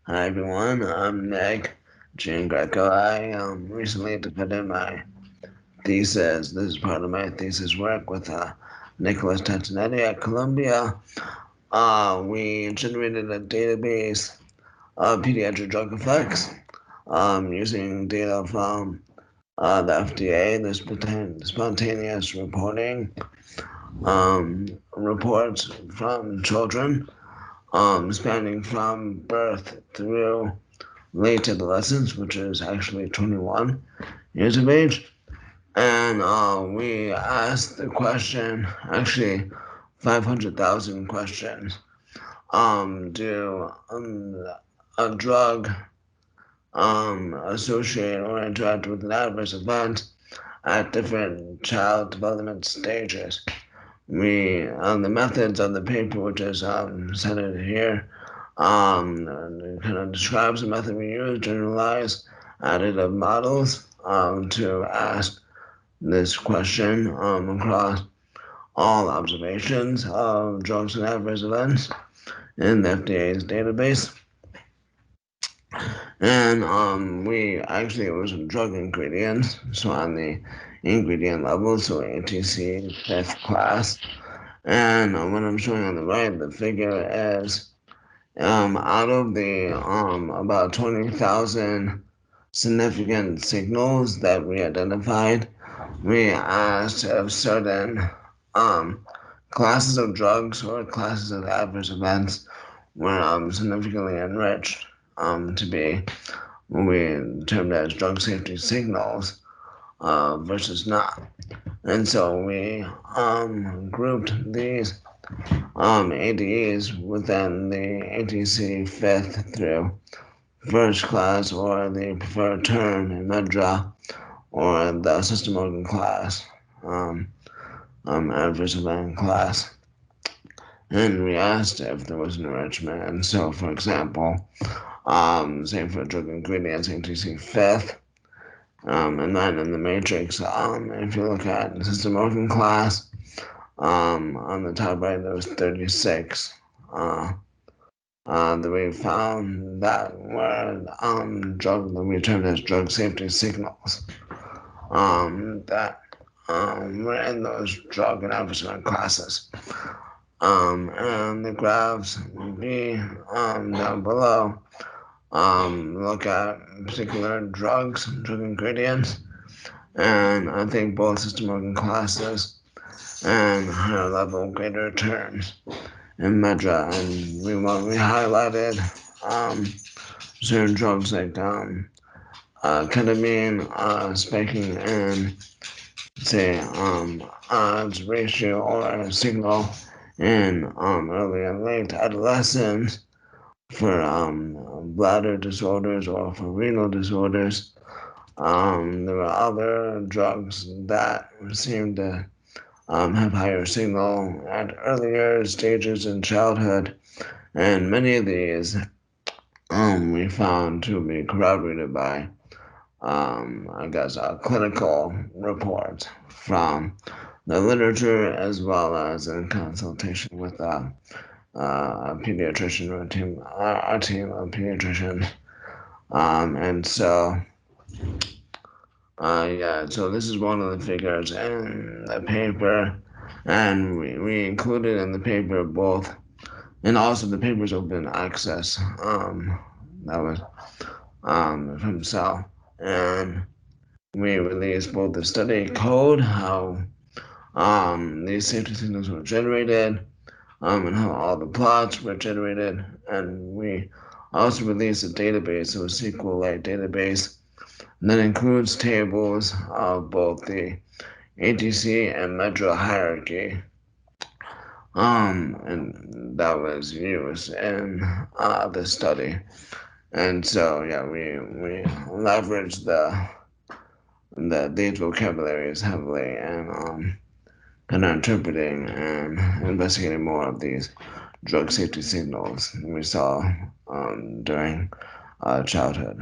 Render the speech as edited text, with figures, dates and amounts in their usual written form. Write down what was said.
Hi everyone, I'm Nick Giangreco. I recently defended my thesis. This is part of my thesis work with Nicholas Tantanetti at Columbia. We generated a database of pediatric drug effects using data from the FDA, the spontaneous reporting reports from children spanning from birth through late adolescence, which is actually 21 years of age. And we asked the question, actually 500,000 questions. Do a drug associate or interact with an adverse event at different child development stages? The methods of the paper, which is cited here, kind of describes the method we use, generalized additive models, to ask this question across all observations of drugs and adverse events in the FDA's database. And we actually, it was drug ingredients, so on the ingredient level, so ATC fifth class. And what I'm showing on the right, the figure is out of the about 20,000 significant signals that we identified, we asked if certain um, classes of drugs or classes of adverse events were significantly enriched to be what we termed as drug safety signals versus not. And so we grouped these ADEs within the ATC fifth through first class, or the preferred term in MedDRA, or the system organ class, um, adverse event class. And we asked if there was an enrichment. And so, for example, say for drug ingredients, ATC fifth, and then in the matrix, if you look at the system organ class, on the top right, there was 36 that we found that were drug that we termed as drug safety signals that were in those drug and adverse event classes. And the graphs B down below look at particular drugs, drug ingredients, and I think both system organ classes and higher level greater terms in MedDRA. And we highlighted certain drugs like ketamine, spiking in, say, odds ratio or signal in early and late adolescence for bladder disorders or for renal disorders. There were other drugs that seemed to have higher signal at earlier stages in childhood, and many of these we found to be corroborated by, I guess, clinical reports from the literature, as well as in consultation with a pediatrician or a team of pediatricians. And so, yeah, so this is one of the figures in the paper, and we included in the paper both, and also the paper's open access. That was from Sal, and we released both the study code, how these safety signals were generated, and how all the plots were generated, and we also released a database, so a SQLite database that includes tables of both the ATC and MedDRA hierarchy, and that was used in the study. And so, yeah, we leveraged these vocabularies heavily, and kind of interpreting and investigating more of these drug safety signals we saw during childhood.